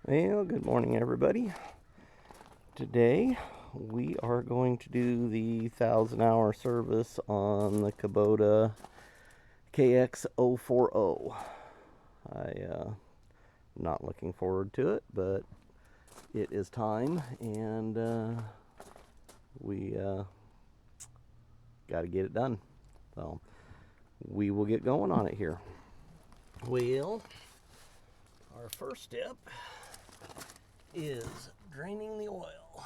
Well, good morning, everybody. Today we are going to do the 1,000-hour service on the Kubota KX-040. I'm not looking forward to it, but it is time, and we got to get it done. So we will get going on it here. Well, our first step is draining the oil.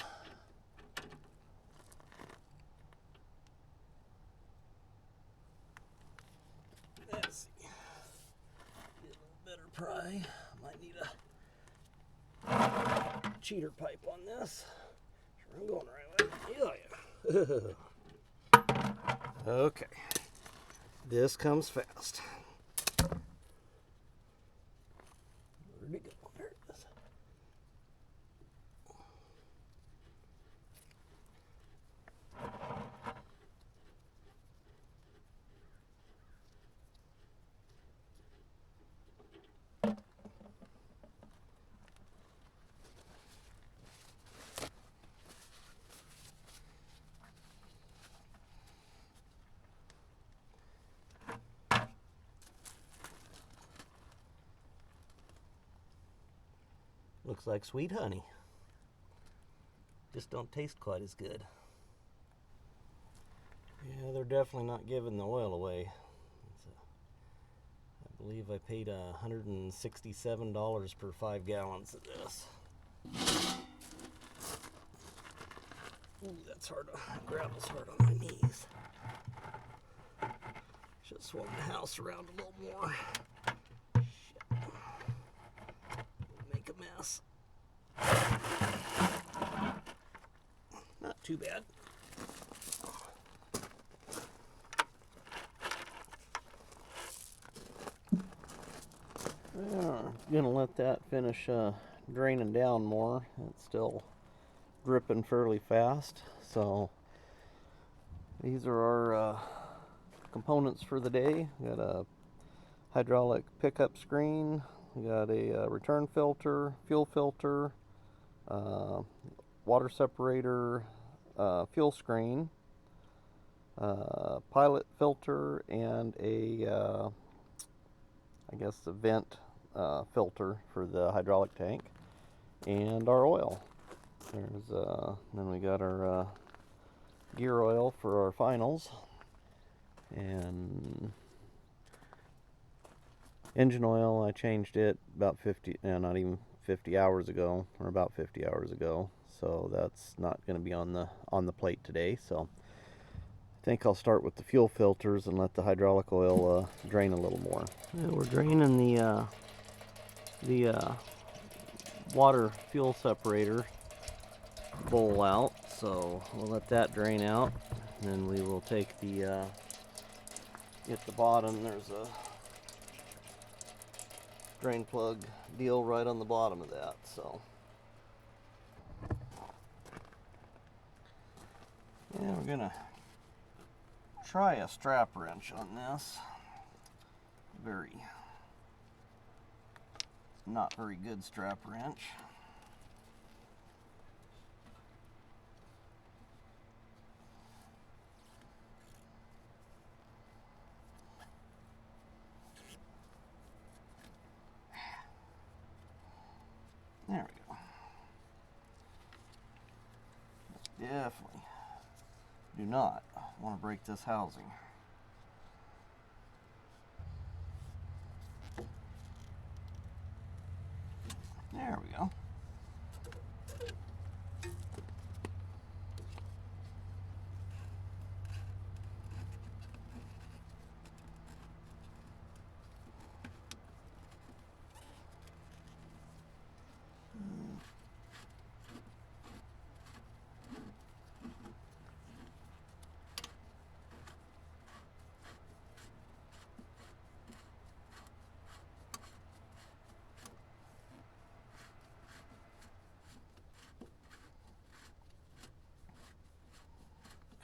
Let's see. Get a little better pry. Might need a cheater pipe on this. Sure, I'm going the right way. Yeah. Okay. This comes fast. Where'd it go? There it is. Looks like sweet honey. Just don't taste quite as good. Yeah, they're definitely not giving the oil away. I believe I paid $167 per 5 gallons of this. Ooh, that's hard. Gravel's hard on my knees. Should have swung the house around a little more. Shit. Make a mess. Not too bad. Gonna let that finish draining down more. It's still dripping fairly fast. So these are our components for the day. We got a hydraulic pickup screen. We got a return filter, fuel filter, water separator, fuel screen, pilot filter, and a I guess the vent filter for the hydraulic tank, and our oil. Then we got our gear oil for our finals, and engine oil. I changed it about 50, not even 50 hours ago, or about 50 hours ago. So that's not going to be on the plate today. So I think I'll start with the fuel filters and let the hydraulic oil drain a little more. Yeah, we're draining the water fuel separator bowl out, so we'll let that drain out. Then we will take the at the bottom there's a drain plug deal right on the bottom of that. So yeah, we're gonna try a strap wrench on this. Not very good strap wrench. There we go. Definitely do not want to break this housing. There we go.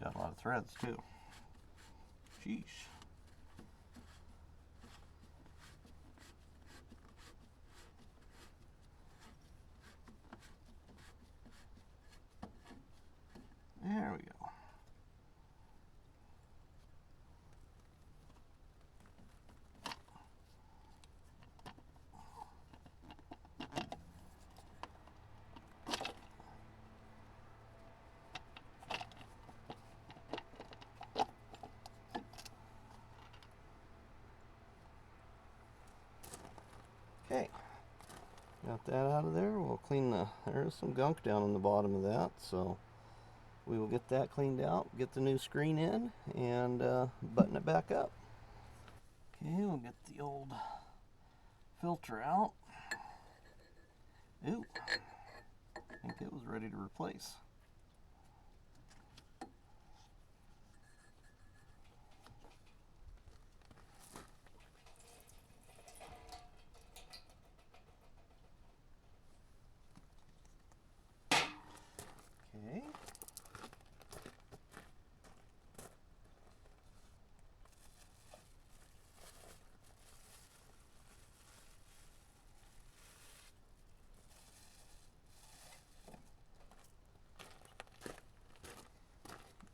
Got a lot of threads too. Sheesh. Got that out of there. We'll clean there's some gunk down on the bottom of that, so we will get that cleaned out, get the new screen in, and button it back up. Okay, we'll get the old filter out. Ooh, I think it was ready to replace. Okay.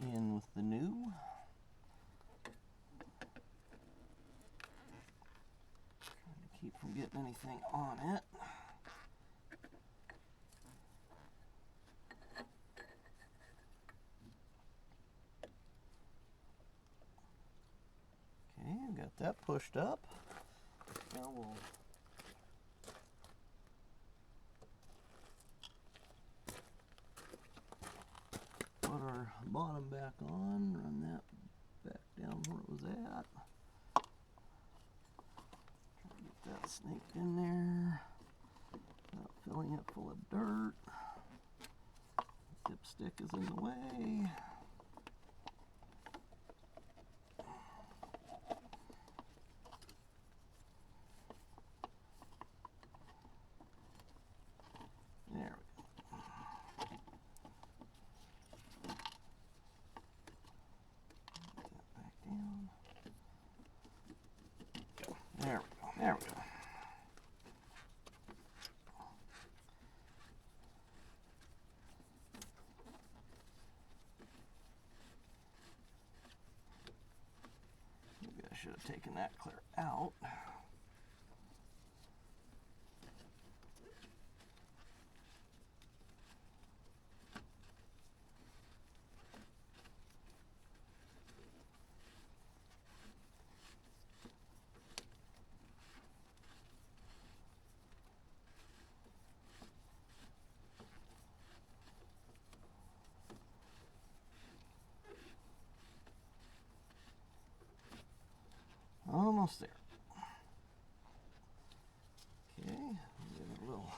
In with the new. Trying to keep from getting anything on it. Okay, got that pushed up. Now we'll put our bottom back on, run that back down where it was at. Try to get that snaked in there without filling it full of dirt. Dipstick is in the way. There we go. Put that back down. There we go. There we go. Maybe I should have taken that clear out. Almost there. Okay, get a little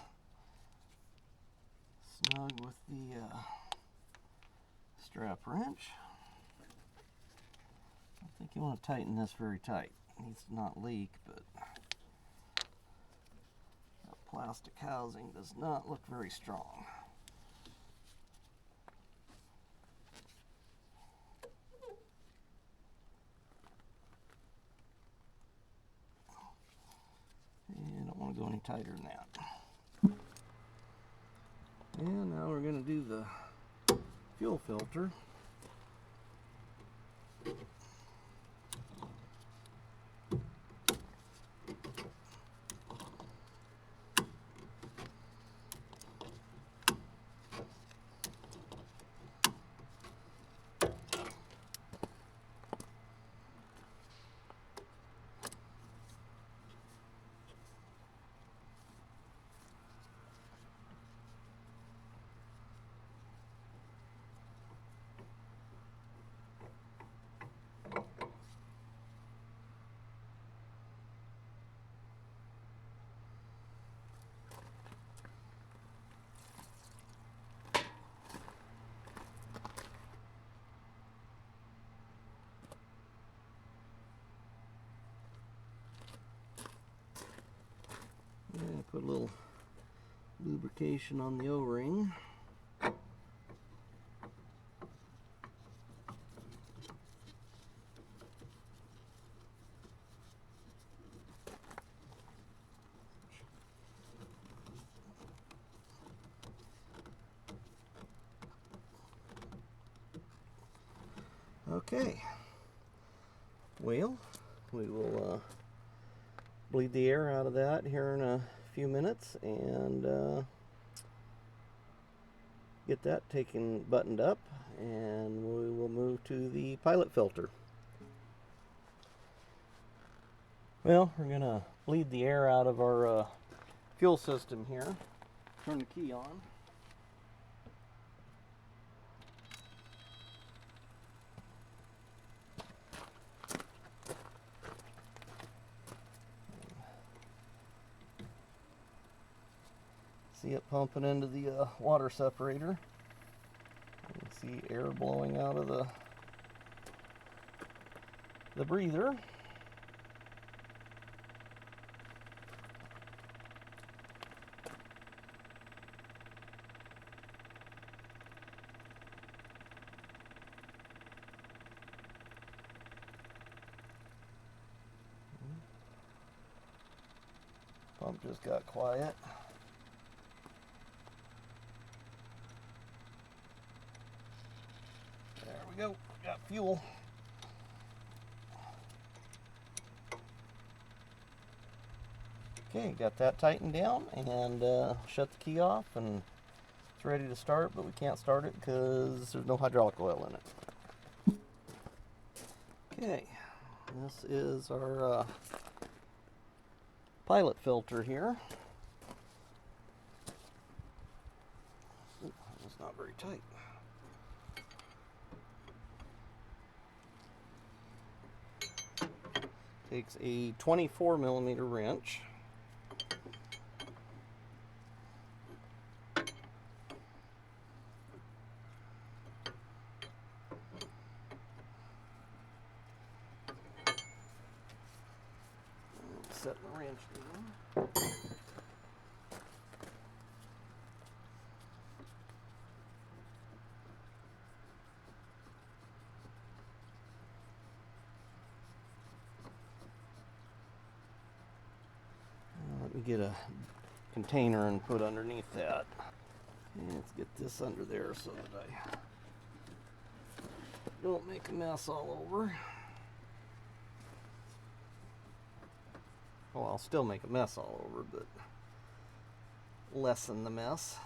snug with the strap wrench. I think you want to tighten this very tight. It needs to not leak, but that plastic housing does not look very strong. And I don't want to go any tighter than that. And now we're going to do the fuel filter. And put a little lubrication on the O-ring. Okay, well, we will bleed the air out of that here in a few minutes and get that buttoned up, and we will move to the pilot filter. Well, we're going to bleed the air out of our fuel system here. Turn the key on. See it pumping into the water separator. You can see air blowing out of the breather. Pump just got quiet. There we go, got fuel. Okay, got that tightened down, and shut the key off, and it's ready to start, but we can't start it because there's no hydraulic oil in it. Okay, this is our pilot filter here. Ooh, that's not very tight. Takes a 24mm wrench. Set the wrench down. Let me get a container and put underneath that. And let's get this under there so that I don't make a mess all over. Well, I'll still make a mess all over, but lessen the mess.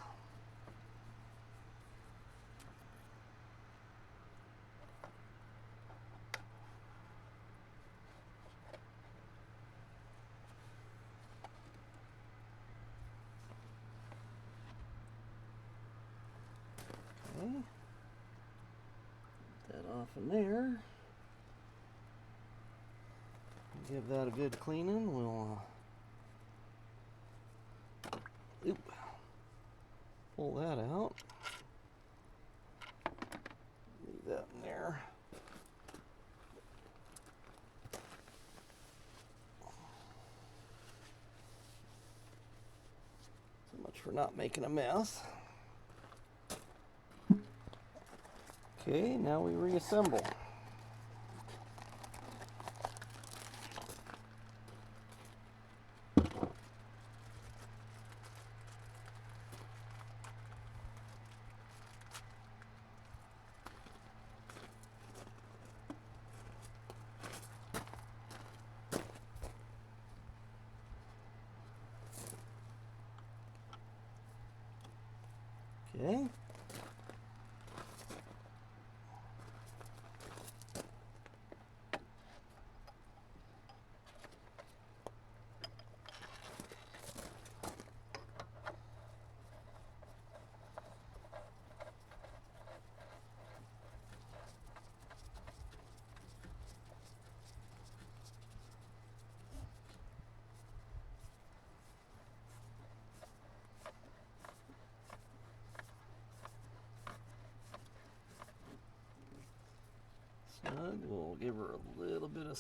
Okay. Put that off in there. Give that a good cleaning. We'll pull that out. Leave that in there. So much for not making a mess. Okay, now we reassemble. Okay. We'll give her a little bit of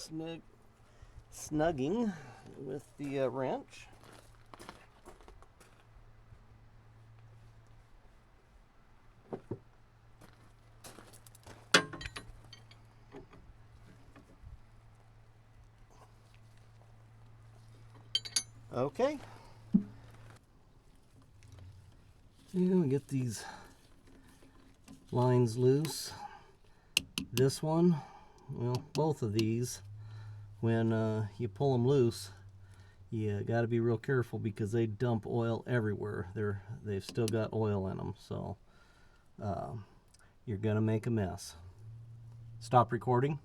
snugging with the wrench. Okay. Yeah, we get these lines loose. This one, well, both of these, when you pull them loose, you got to be real careful because they dump oil everywhere. They've still got oil in them, so you're gonna make a mess. Stop recording.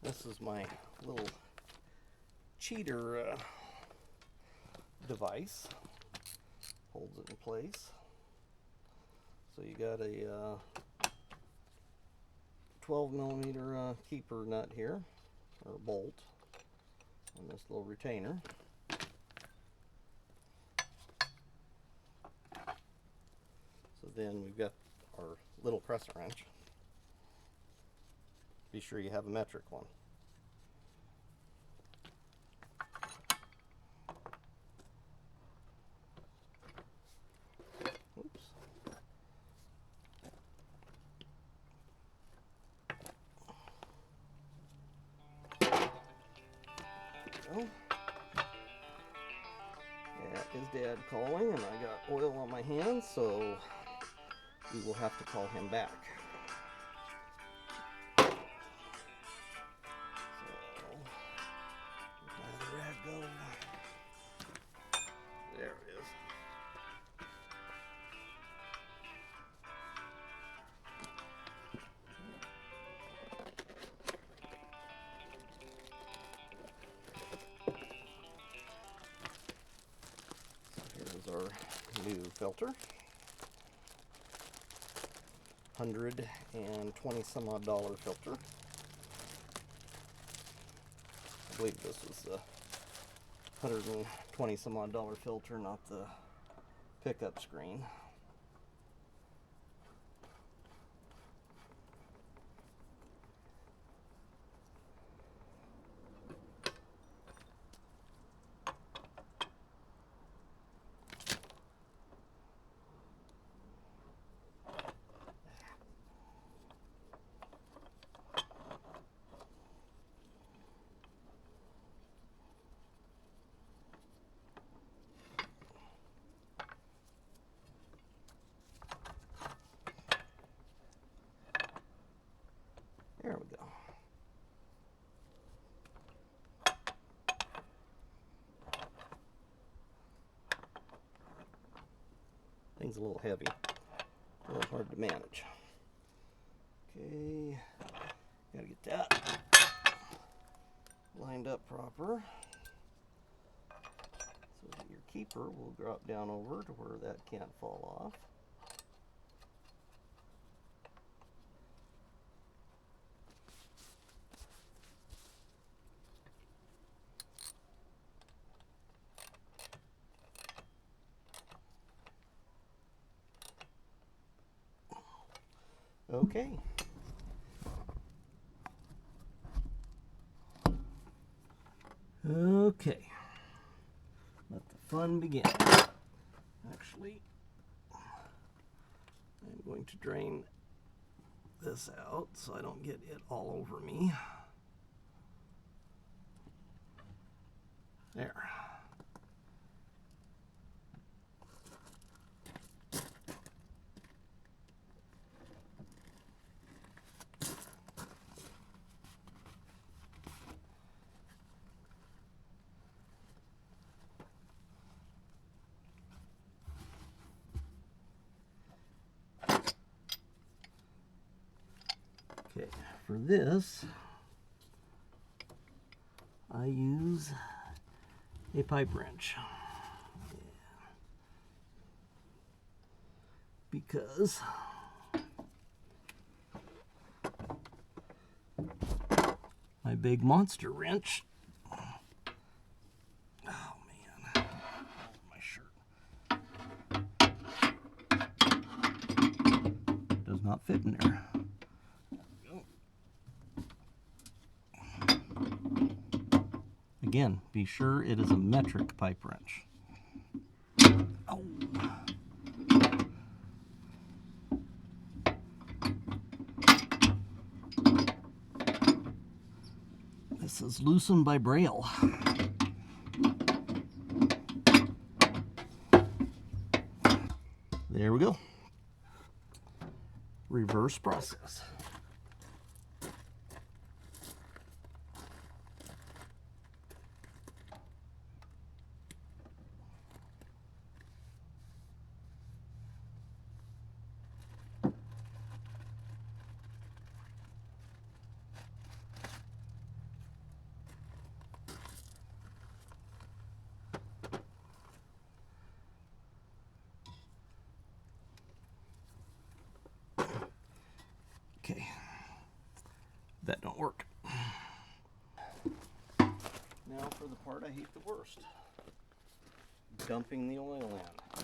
This is my little cheater device. Holds it in place. So you got a 12 millimeter keeper nut here, or bolt, and this little retainer. So then we've got our little crescent wrench. Be sure you have a metric one. Oops. There we go. That is Dad calling, and I got oil on my hands, so we will have to call him back. There it is. Here's our new filter. $120 some odd filter. I believe this was the $120 some odd filter, not the pickup screen. There we go. Thing's a little heavy, a little hard to manage. Okay, gotta get that lined up proper so that your keeper will drop down over to where that can't fall off. Okay. Okay. Let the fun begin. Actually, I'm going to drain this out so I don't get it all over me. There. Okay, for this, I use a pipe wrench. Because my big monster wrench, oh man, my shirt, does not fit in there. Again, be sure it is a metric pipe wrench. Oh. This is loosened by Braille. There we go. Reverse process. that don't work. Now for the part I hate the worst. Dumping the oil in.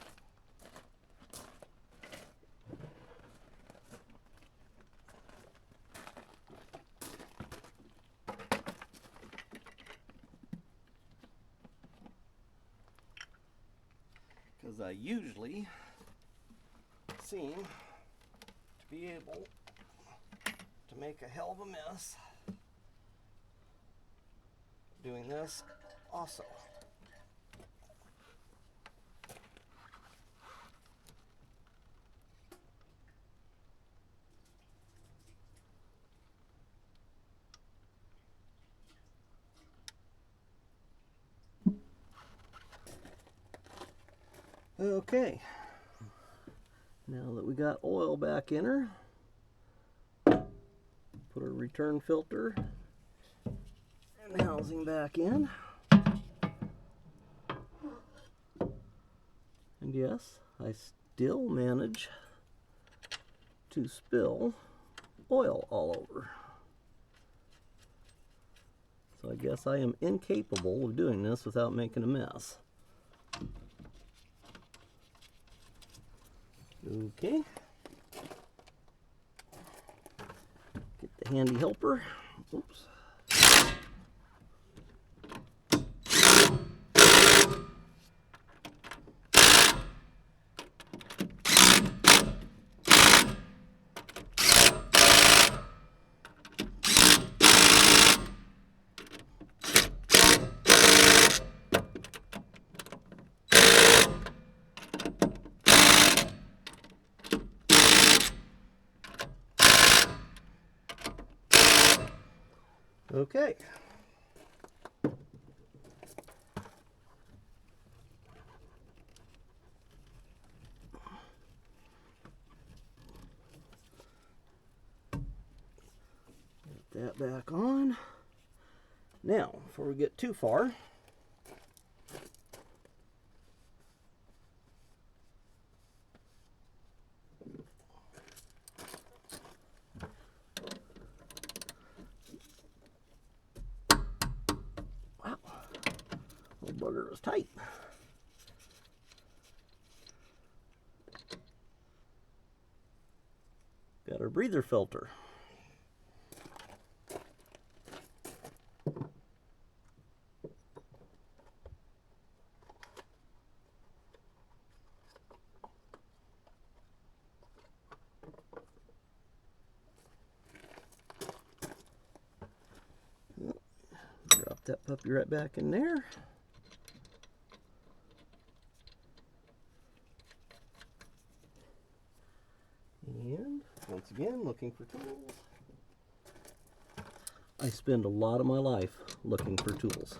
Because I usually seem to be able to make a hell of a mess doing this also. Okay, now that we got oil back in her, put our return filter and housing back in. And yes, I still manage to spill oil all over. So I guess I am incapable of doing this without making a mess. Okay. Get the handy helper. Oops. Okay. Get that back on. Now, before we get too far, wow, old bugger was tight. Got our breather filter. Drop that puppy right back in there. And once again, looking for tools. I spend a lot of my life looking for tools.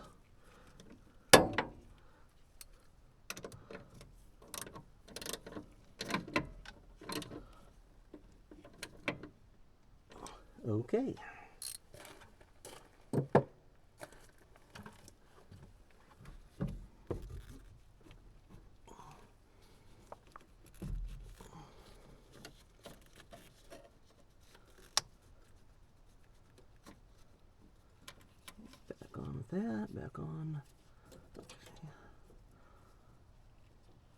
Okay. Back on with that, back on. Okay.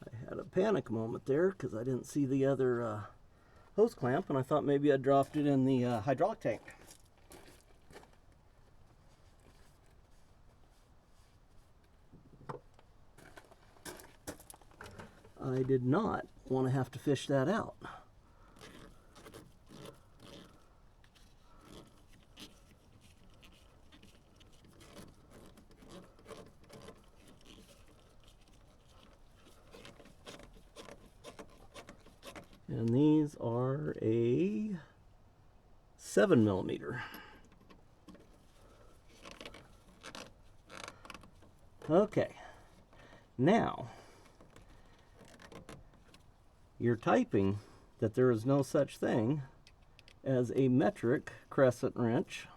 I had a panic moment there because I didn't see the other hose clamp, and I thought maybe I dropped it in the hydraulic tank. I did not want to have to fish that out. And these are a 7mm. Okay, now you're typing that there is no such thing as a metric crescent wrench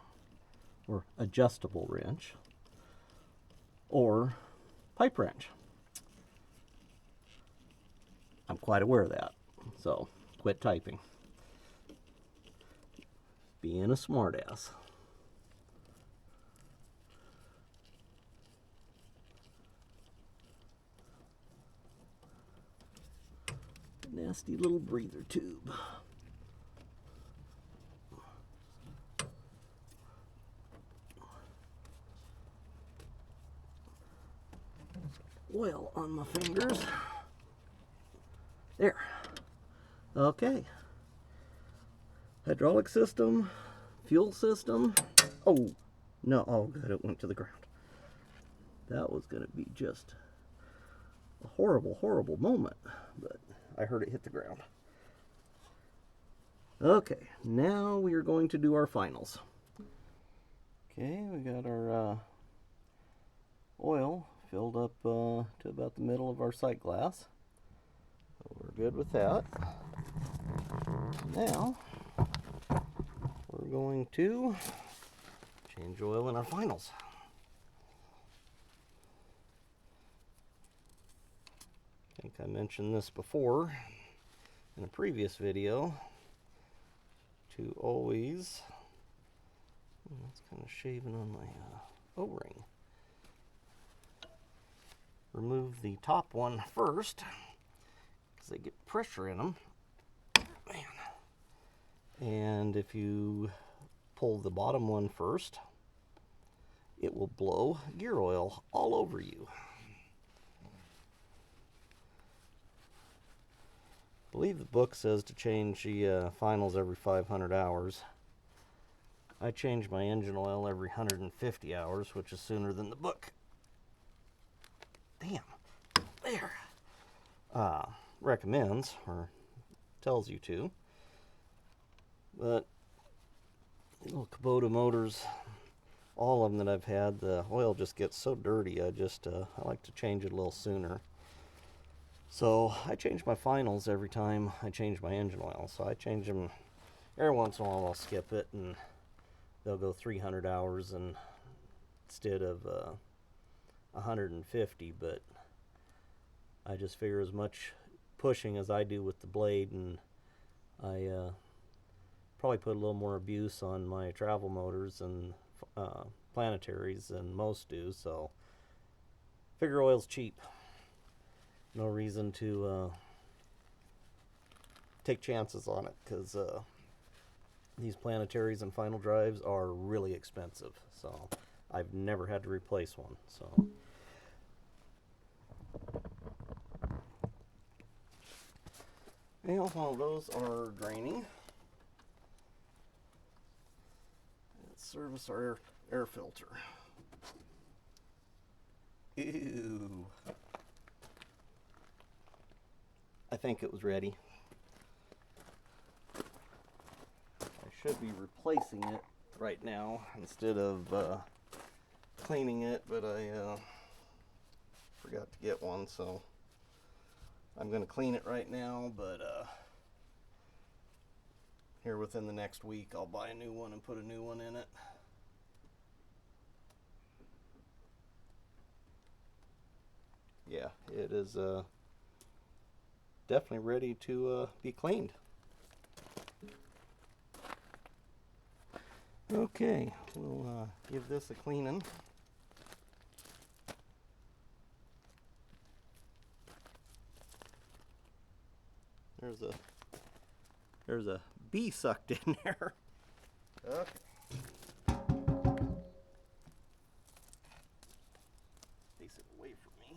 or adjustable wrench or pipe wrench. I'm quite aware of that, so quit typing. Being a smartass. nasty little breather tube. Oil on my fingers. There. Okay. Hydraulic system, fuel system. Oh, no. Oh, good. It went to the ground. That was going to be just a horrible, horrible moment. But I heard it hit the ground. Okay. Now we are going to do our finals. Okay. We got our oil filled up to about the middle of our sight glass. So we're good with that. Now, we're going to change oil in our finals. I think I mentioned this before in a previous video, to always, it's kind of shaving on my O-ring. Remove the top one first, because they get pressure in them. Man. And if you pull the bottom one first, it will blow gear oil all over you. I believe the book says to change the finals every 500 hours. I change my engine oil every 150 hours, which is sooner than the book. Damn. There. Recommends, or tells you to. But little Kubota motors, all of them that I've had, the oil just gets so dirty. I like to change it a little sooner. So I change my finals every time I change my engine oil. So I change them every once in a while. I'll skip it and they'll go 300 hours and instead of 150. But I just figure as much pushing as I do with the blade, and I probably put a little more abuse on my travel motors and planetaries than most do, so figure oil's cheap. No reason to take chances on it, because these planetaries and final drives are really expensive, so I've never had to replace one. So and while those are draining, let's service our air filter. Ew. I think it was ready. I should be replacing it right now instead of cleaning it, but I forgot to get one, so I'm going to clean it right now, but here within the next week I'll buy a new one and put a new one in it. Yeah, it is definitely ready to be cleaned. Okay, we'll give this a cleaning. There's a bee sucked in there. Okay. Face it away from me.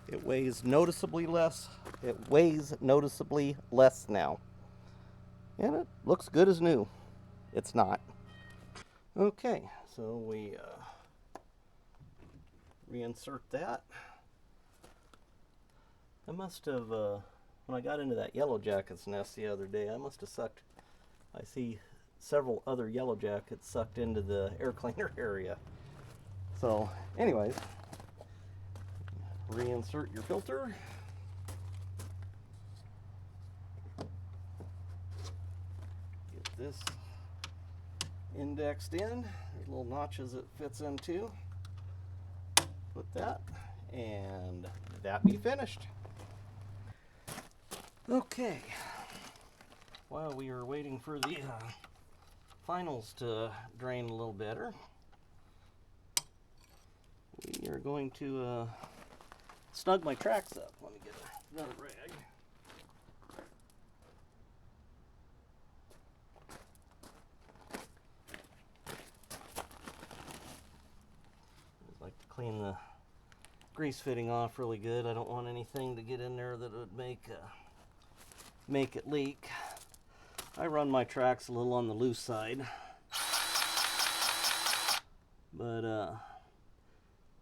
It weighs noticeably less. It weighs noticeably less now. And it looks good as new. It's not. Okay, so we reinsert that. I must have, when I got into that yellow jacket's nest the other day, I must have sucked, I see several other yellow jackets sucked into the air cleaner area. So, anyways, reinsert your filter. this indexed in. There's little notches it fits into. Put that, and that be finished. Okay, while we are waiting for the finals to drain a little better, we are going to snug my tracks up. Let me get another rag. I like to clean the grease fitting off really good. I don't want anything to get in there that would make it leak. I run my tracks a little on the loose side, but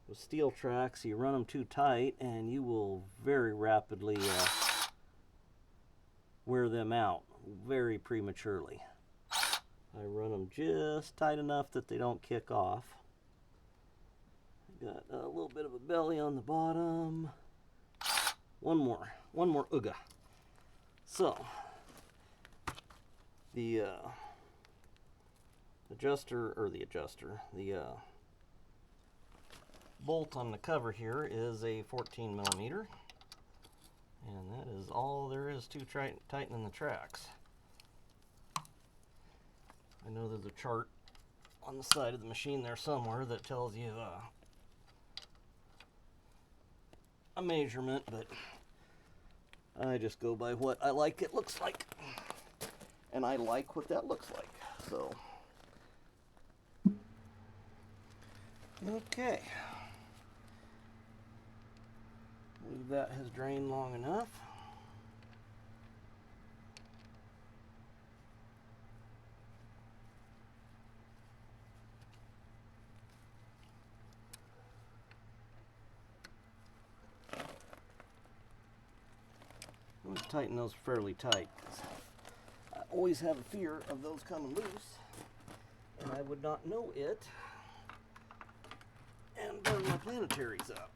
with steel tracks, you run them too tight and you will very rapidly wear them out very prematurely. I run them just tight enough that they don't kick off. Got a little bit of a belly on the bottom. One more ooga. So the bolt on the cover here is a 14 millimeter, and that is all there is to tightening the tracks. I know there's a chart on the side of the machine there somewhere that tells you a measurement, but I just go by what I like it looks like, and I like what that looks like. So okay, believe that has drained long enough. Let's tighten those fairly tight, because I always have a fear of those coming loose, and I would not know it and burn my planetaries up.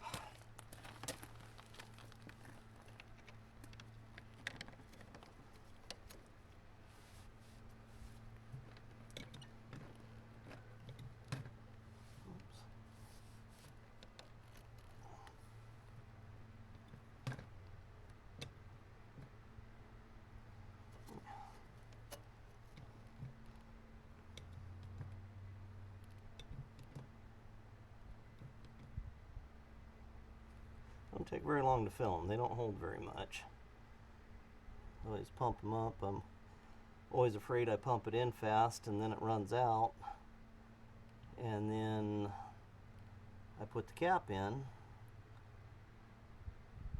Don't take very long to fill them. They don't hold very much. I always pump them up. I'm always afraid I pump it in fast and then it runs out, and then I put the cap in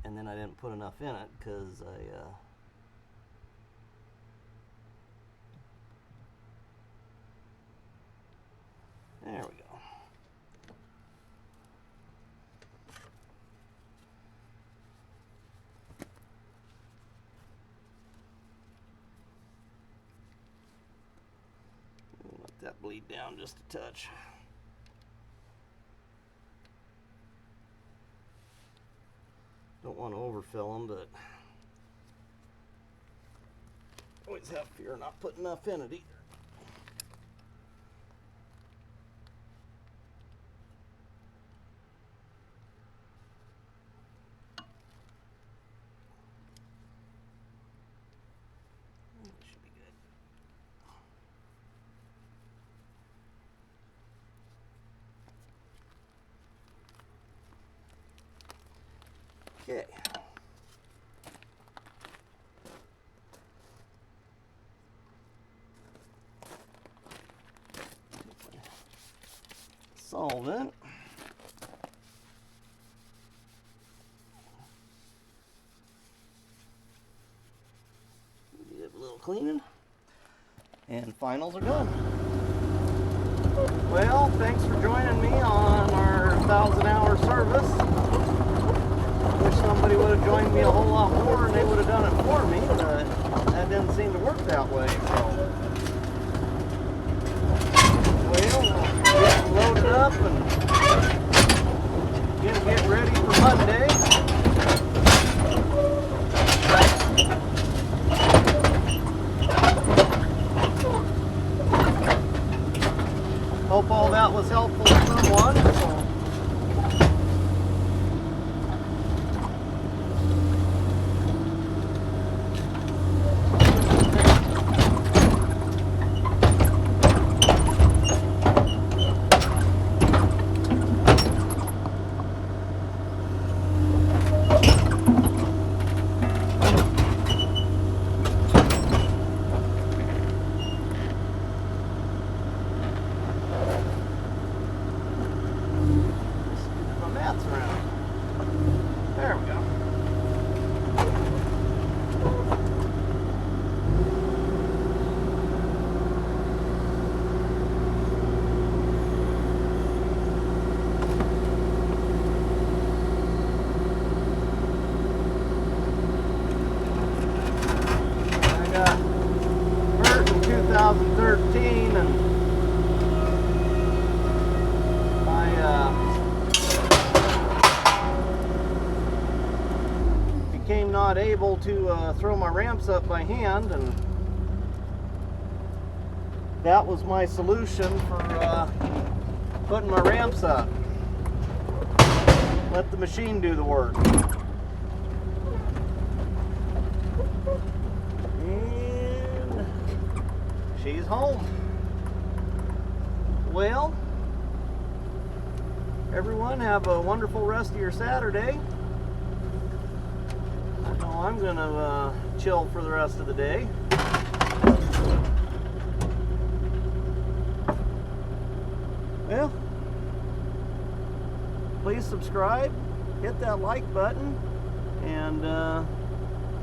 and then I didn't put enough in it because there we go. That bleed down just a touch. Don't want to overfill them, but always have fear of not putting enough in it either. Okay. Solvent. Give a little cleaning. And finals are done. Well, thanks for joining me on our 1,000-hour service. Wish somebody would have joined me a whole lot more and they would have done it for me, but that didn't seem to work that way. So, well, get loaded up and get ready for Monday. Hope all that was helpful to someone. There we go. I got hurt in 2013 and became not able to throw my ramps up by hand, and that was my solution for putting my ramps up. Let the machine do the work. And she's home. Well, everyone have a wonderful rest of your Saturday. I'm gonna chill for the rest of the day. Well, please subscribe, hit that like button, and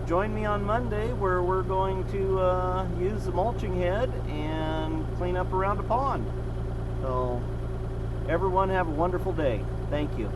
join me on Monday where we're going to use the mulching head and clean up around a pond. So everyone have a wonderful day. Thank you.